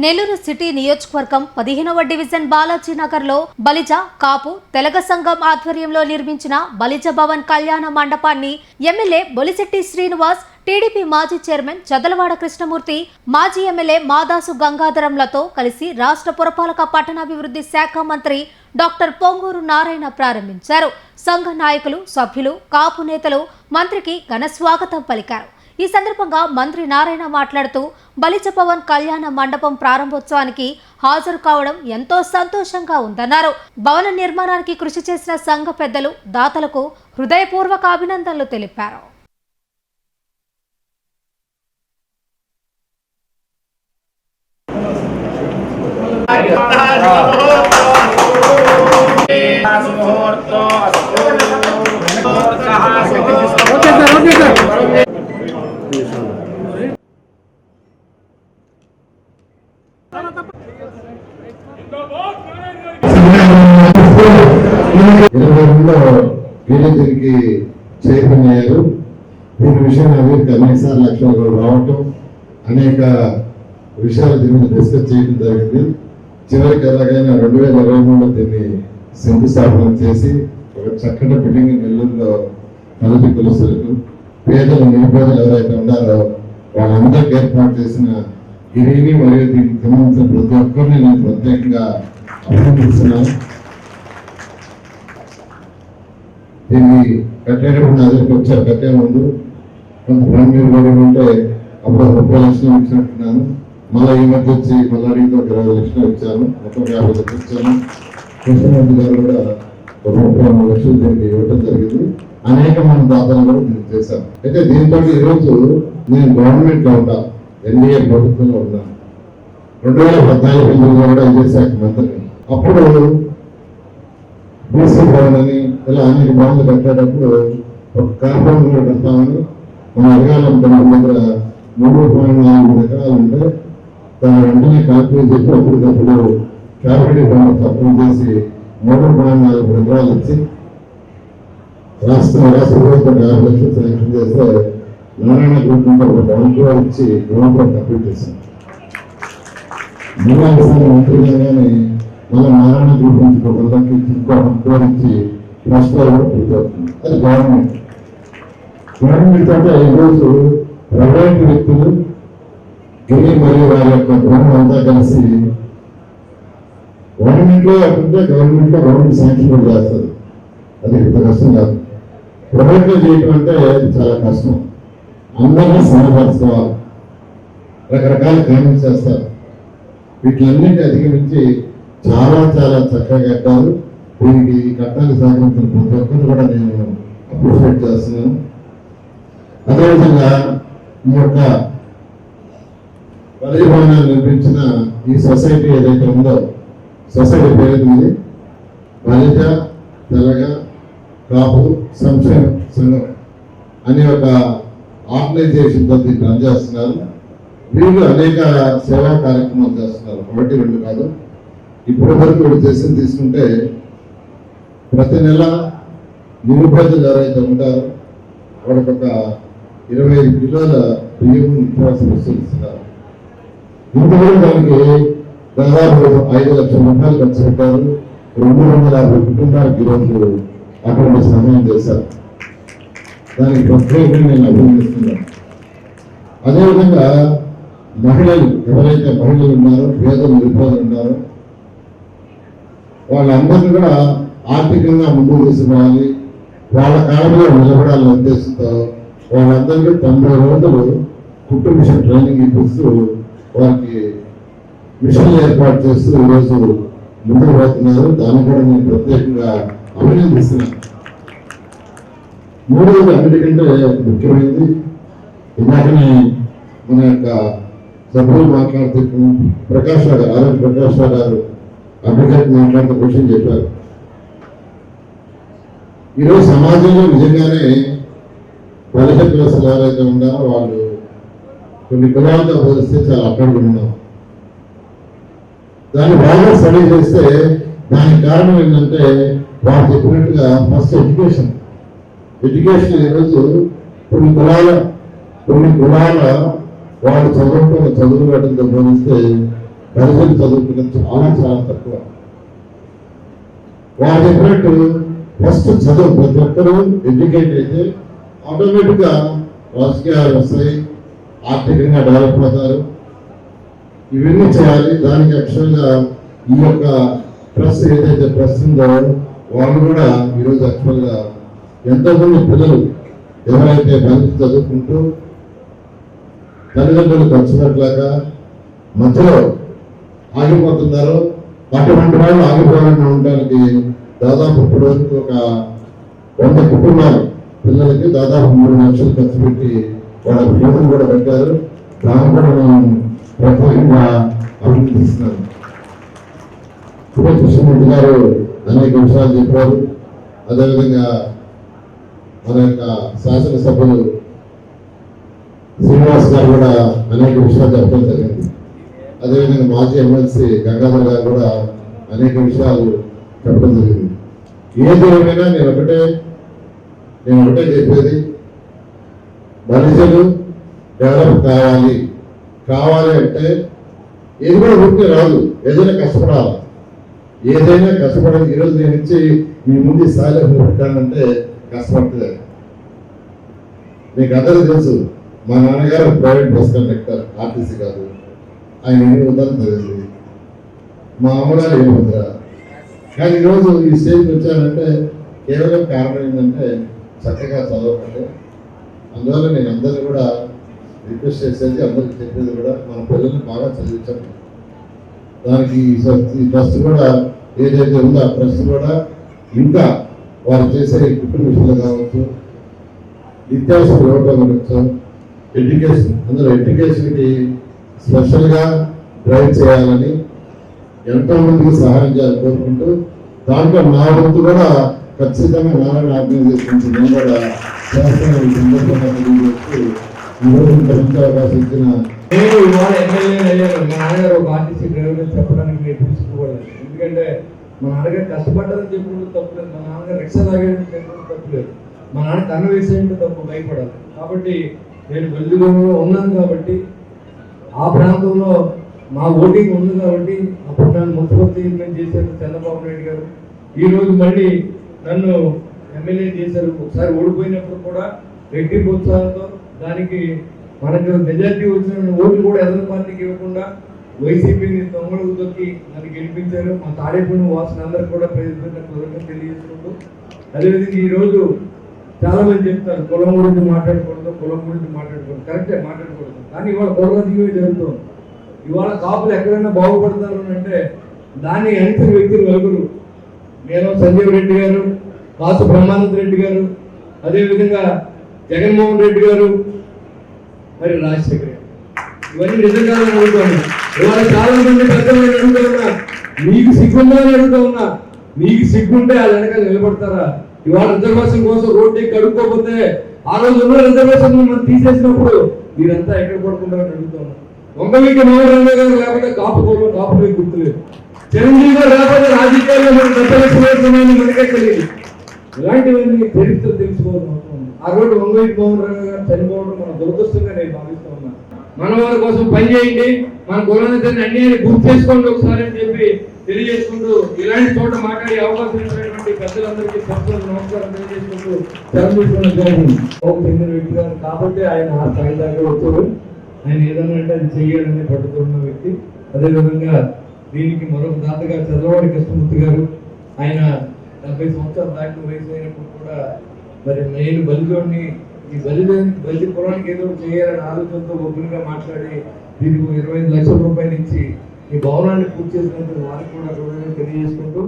Nellore city నియోజకవర్గం 15వ division Balaji Nagar లో బలిజ కాపు తెలగ సంఘం ఆధ్వర్యంలో నిర్మించిన బలిజ భవన్ కళ్యాణ మండపాన్ని ఎమ్మెల్యే బొలిశెట్టి శ్రీనివాస్, టీడీపీ మాజీ చైర్మన్ చదలవాడ కృష్ణమూర్తి, మాజీ ఎమ్మెల్యే మాదాసు గంగాధరంలతో కలిసి రాష్ట్ర పురపాలక పట్టణాభివృద్ధి శాఖ మంత్రి డాక్టర్ పొంగూరు నారాయణ ప్రారంభించారు. సంఘ నాయకులు, సభ్యులు, కాపు నేతలు మంత్రికి ఘన స్వాగతం పలికారు. ఈ సందర్భంగా మంత్రి నారాయణ మాట్లాడుతూ బలిజ భవన్ కళ్యాణ మండపం ప్రారంభోత్సవానికి హాజరు కావడం ఎంతో సంతోషంగా ఉందన్నారు. భవన నిర్మాణానికి కృషి చేసిన సంఘ పెద్దలు, దాతలకు హృదయపూర్వక అభినందనలు తెలిపారు. దీనికి చైర్మన్ అయ్యారు. దీని విషయం అభివృద్ధి అనేక సార్లు లక్ష్యాలు రావటం, అనేక విషయాలు దీని మీద డిస్కస్ చేయడం జరిగింది. చివరికి ఎలాగైనా 2023లో దీన్ని శంకుస్థాపన చేసి ఒక చక్కటి బిల్డింగ్ నెల్లూరులో నలుగురి కులస్తులకు, పేదలు, నిరుపేదలు ఎవరైతే ఉన్నారో వాళ్ళందరికీ ఏర్పాటు చేసిన గిరిని మరియు దీనికి సంబంధించిన ప్రతి ఒక్కరిని నేను ప్రత్యేకంగా అభినందిస్తున్నాను. దీన్ని కట్టేటప్పుడు నా దగ్గరికి వచ్చారు. కట్టే ముందు కొంత ప్రైమరీ కూడా ఉంటే అప్పుడు 30 లక్షలు ఇచ్చినట్టున్నాను. మళ్ళీ ఈ మధ్య వచ్చి మళ్ళీ అడిగితే ఒక 20 లక్షలు ఇచ్చాను. మొత్తం 50 లక్షలు ఇచ్చాను. కృష్ణమూర్తి గారు కూడా 33 లక్షలు దీనికి ఇవ్వడం జరిగింది. అనేక మంది దాతలు కూడా దీనికి చేశాను. అయితే దీంతో ఈరోజు నేను గవర్నమెంట్లో ఉంటాను, ఎన్డీఏ ప్రభుత్వంలో ఉన్నాను. 2014 కూడా ఇదే శాఖ మంత్రిని. అప్పుడు బీసీ భవన్ అని ఇలా అనేక భవన్లు కట్టేటప్పుడు ఒక కాంపౌండ్ కూడా కడతామని మన అడగాలంటే మన దగ్గర 3.4 ఎకరాలు ఉంటే దాని వెంటనే కాంక్రీట్ చేసి అప్పటికప్పుడు క్యాబినెట్ భవన్ తప్పని చేసి 3.4 ఎకరాలు ఇచ్చి రాష్ట్ర ప్రభుత్వం 50 లక్షలు శాంక్షన్ చేస్తే నారాయణ గ్రూప్ నుండి ఒక భవన్ కూడా ఇచ్చి గ్రౌండ్ కూడా కంప్లీట్ చేశాం. మంత్రిగానే మళ్ళీ నారాయణ గ్రూప్ నుంచి ఒక ఇచ్చి ఫస్ట్ కూడా పూర్తి అవుతుంది. అది గవర్నమెంట్ అంటే ఈరోజు ప్రైవేట్ వ్యక్తులు గిరి మరియు వారి యొక్క గృహం అంతా కలిసి గవర్నమెంట్లో ఉంటే గవర్నమెంట్ శాంక్షన్ చేస్తుంది. అది ఇంత కష్టం కాదు. ప్రైవేట్లో చేయటం అంటే చాలా కష్టం. అందరినీ సహపరచుకోవాలి, రకరకాల కామెంట్స్ చేస్తారు. వీటిలన్నింటి అధిగమించి చాలా చాలా చక్కగా కట్టారు. దీనికి కట్టానికి సహకరించిన ప్రతి ఒక్కరిని కూడా నేను అప్రిషియేట్ చేస్తున్నాను. అదేవిధంగా ఈ యొక్క బలిజ భవనాన్ని నిర్మించిన ఈ సొసైటీ ఏదైతే ఉందో, సొసైటీ పేరుంది బలిజ తెలగ కాపు సంక్షేమ సంఘం అనే ఒక ఆర్గనైజేషన్తో దీన్ని రన్ చేస్తున్నారు. వీళ్ళు అనేక సేవా కార్యక్రమాలు చేస్తున్నారు. 1, 2 కాదు. ఇప్పటి వరకు వీళ్ళు చేసింది తీసుకుంటే ప్రతి నెల నిరుపేదలు ఎవరైతే ఉంటారో వాళ్ళకి ఒక 25 కిలోల బియ్యం నిత్యావసర వస్తువులు ఇస్తున్నారు. ఇంతవరకు దానికి దాదాపు 5 లక్షల రూపాయలు ఖర్చు పెట్టారు. 250 కుటుంబాలకు ఈరోజు అటువంటి సహాయం చేశారు. దానికి ప్రత్యేకంగా నేను అభినందిస్తున్నాను. అదేవిధంగా మహిళలు ఎవరైతే మహిళలు ఉన్నారో, పేదలు, నిరుపేదలు ఉన్నారో వాళ్ళందరినీ కూడా ఆర్థికంగా ముందుకు తీసుకురావాలి, వాళ్ళ కాలంలో నిలబడాలని ఉద్దేశంతో వాళ్ళందరికీ 90 రోజులు కుట్టు మిషన్ ట్రైనింగ్ ఇప్పిస్తూ వారికి మిషన్లు ఏర్పాటు చేస్తూ ఈరోజు ముందుకు పోతున్నారు. దాన్ని కూడా నేను ప్రత్యేకంగా అభినందిస్తున్నాను. మూడవది అన్నిటికంటే ముఖ్యమైనది, ఇందాకనే మన యొక్క సభ్యులు మాట్లాడుతూ ప్రకాష్ రావు గారు, ఆర్ఎస్ ప్రకాష్ రావు గారు అడ్వకేట్ మాట్లాడుతూ క్వశ్చన్ చెప్పారు. ఈరోజు సమాజంలో నిజంగానే బలిజ కులస్తులు ఎవరైతే ఉన్నారో వాళ్ళు కొన్ని కులాలతో పోలిస్తే చాలా అక్కడికి ఉన్నాం. దాన్ని బాగా స్టడీ చేస్తే దానికి కారణం ఏంటంటే వాళ్ళు చెప్పినట్టుగా ఫస్ట్ ఎడ్యుకేషన్ ఈరోజు కొన్ని కులాల వాళ్ళు చదువుకున్న చదువు వాటితో పోలిస్తే బలిజలు చదువుకున్నది చాలా చాలా తక్కువ. వారు చెప్పినట్టు ఫస్ట్ చదువు, ప్రతి ఒక్కరూ ఎడ్యుకేట్ అయితే ఆటోమేటిక్గా రాజకీయాలు వస్తాయి, ఆర్థికంగా డెవలప్ అవుతారు. ఇవన్నీ చేయాలి. దానికి యాక్చువల్గా ఈ యొక్క ప్రెస్ ఏదైతే ప్రెస్ ఉందో వాళ్ళు కూడా ఈరోజు యాక్చువల్గా ఎంతోమంది పిల్లలు ఎవరైతే బలి చదువుకుంటూ తల్లిదండ్రులు ఖర్చు పెట్టలేక మధ్యలో ఆగిపోతున్నారో అటువంటి వాళ్ళు ఆగిపోవాలని ఉండడానికి దాదాపు ఇప్పటి వరకు ఒక 100 కుటుంబాలు పిల్లలకి దాదాపు 3 లక్షలు ఖర్చు పెట్టి వాళ్ళకి ఫీజులు కూడా పెట్టారు. దాన్ని కూడా మనం ప్రత్యేకంగా అభినందిస్తున్నాను. కృష్ణమూర్తి గారు అనేక విషయాలు చెప్పారు. అదేవిధంగా మన యొక్క శాసనసభ్యులు శ్రీనివాస్ గారు కూడా అనేక విషయాలు చెప్పడం జరిగింది. అదేవిధంగా మాజీ ఎమ్మెల్సీ గంగాధర్ గారు కూడా అనేక విషయాలు చెప్పడం జరిగింది. ఏది ఏమైనా నేను ఒకటే చెప్పేది, బలిజలు డెవలప్ కావాలి అంటే ఏది కూడా ఊరికే రాదు, ఏదైనా కష్టపడాలి. ఏదైనా కష్టపడాలి. ఈరోజు నేను ఇచ్చి మీ ముందు స్థాయిలో పెట్టానంటే కష్టపడుతుంది. మీకు అందరూ తెలుసు, మా నాన్నగారు ప్రైవేట్ బస్ కండక్టర్, ఆర్టీసీ కాదు. ఆయన ఎన్ని ఉందని తెలిసింది. మా అమ్మగారు ఏముందిరా. కానీ ఈరోజు ఈ స్టేజ్కి వచ్చానంటే కేవలం కారణం ఏంటంటే చక్కగా చదవకండి. అందువల్ల నేను అందరినీ కూడా రిక్వెస్ట్ చేసేది, అందరికి చెప్పేది కూడా మన పిల్లల్ని బాగా చదివించండి. దానికి ఈ ట్రస్ట్ కూడా ఏదైతే ఉందో ఆ ట్రస్ట్ కూడా ఇంకా వారు చేసే కుటుంబ విషయాలు కావచ్చు, నిత్యావసర ఇవ్వడం గురించి, ఎడ్యుకేషన్, అందులో ఎడ్యుకేషన్కి స్పెషల్గా డ్రైవ్ చేయాలని ఎంతోమందికి సహాయం చేయాలని కోరుకుంటూ, దాంట్లో నా వంతు కూడా ఖచ్చితంగా నారాయణ ఆర్గనైజేషన్ నేను కూడా చేస్తాను. ఈ సందర్భంగా తెలియజేస్తూ ఈరోజు ఇంత మంచి అవకాశం ఇచ్చిన నేను ఇవాళ ఎమ్మెల్యే అయ్యాను. మా నాన్నగారు ఒక ఆర్టీసీ డ్రైవర్ చెప్పడానికి నేను తెలుసుకోవాలి. ఎందుకంటే మా నాన్నగారు కష్టపడ్డారని చెప్పుకుంటూ తప్పులేదు, మా నాన్నగారు రిక్షా తాగేదని చెప్పుకుంటూ తప్పులేదు, మా నాన్న కన్ను వేసేంటే తప్పు భయపడాలి. కాబట్టి నేను బెల్లిగూడలో ఉన్నాను కాబట్టి, ఆ ప్రాంతంలో మా ఓటింగ్ ఉంది కాబట్టి అప్పుడు నన్ను ముఖ్యమంత్రి చేశారు చంద్రబాబు నాయుడు గారు. ఈరోజు మళ్ళీ నన్ను ఎమ్మెల్యే చేశారు. ఒకసారి ఓడిపోయినప్పుడు కూడా రెట్టింపు ఉత్సాహంతో, దానికి మనకు మెజార్టీ వచ్చిన ఓట్లు కూడా ఎదల పార్టీకి ఇవ్వకుండా వైసీపీని తొంగలు తొక్కి నన్ను గెలిపించారు. మా తాడేపల్లి వాసన అందరికి కూడా ప్రజలకు తెలియజేసుకుంటూ, అదేవిధంగా ఈరోజు చాలా మంది చెప్తారు కులం గురించి మాట్లాడకూడదు, కరెక్టే మాట్లాడకూడదు. కానీ ఇవాళ కులరాజకీయం జరుగుతుంది. ఇవాళ కాపులు ఎక్కడైనా బాగుపడతారు అంటే దాన్ని అనిసిన వ్యక్తులు నలుగురు. నేను సంజీవ్ రెడ్డి గారు, కాసు బ్రహ్మానంద రెడ్డి గారు, అదేవిధంగా జగన్మోహన్ రెడ్డి గారు, మరి రాజశేఖర్ గారు. ఇవన్నీ నిజంగా అడుగుతాను. ఇవాళ చాలా మంది పెద్దలు అడుగుతూ ఉన్నా, మీకు సిగ్గుందా అని అడుగుతూ ఉన్నా. మీకు సిగ్గుంటే వాళ్ళ వెనకాల నిలబడతారా? ఇవాళ రిజర్వేషన్ కోసం రోడ్డు ఎక్కి అడుక్కోకపోతే ఆ రోజు ఉన్న రిజర్వేషన్ మనం తీసేసినప్పుడు మీరంతా ఎక్కడ పడుకుంటారని అడుగుతూ ఉన్నా. వంగవీటి మోహన్ గారు లేకపోతే కాపులకు గుర్తులేదు. చిరంజీవి గారు లేకపోతే రాజకీయాల్లో మనం దత్తలక్ష్మీ మనకే తెలియదు. ఇలాంటివన్నీ చరిత్ర తెలుసుకోవాల్సిన అవసరం ఉంది. ఆ రోజు వంగవీటి మోహన్ గారు చనిపోవడం మన దురదృష్టంగా నేను భావిస్తూ ఉన్నాను. మన వాళ్ళ కోసం పని చేయండి, మన కులాన్ని అన్యాయాన్ని గుర్తు చేసుకోండి ఒకసారి అని చెప్పి తెలియజేసుకుంటూ, ఇలాంటి చోట మాట్లాడే అవకాశం ఇచ్చినటువంటి పెద్దలందరికీ నమస్కారం తెలియజేసుకుంటూ చెందిన వ్యక్తి గారు కాబట్టి ఆయన ఆ స్థాయి దాకా వచ్చారు. ఆయన ఏదన్నా అంటే అది చెయ్యాలని పట్టుతున్న వ్యక్తి. అదేవిధంగా దీనికి మరొక దాతగా చంద్రబాబు కృష్ణమూర్తి గారు, ఆయన 70 సంవత్సరాలు దాటిన వయసు అయినప్పుడు కూడా మరి నేను బలిజోడిని ఈ బలి కులానికి ఏదో చేయాలని ఆలోచనతో ఓపెన్గా మాట్లాడి దీనికి 25 లక్షల రూపాయలు ఇచ్చి ఈ భవనాన్ని పూర్తి చేసినందుకు వారికి కూడా తెలియజేసుకుంటూ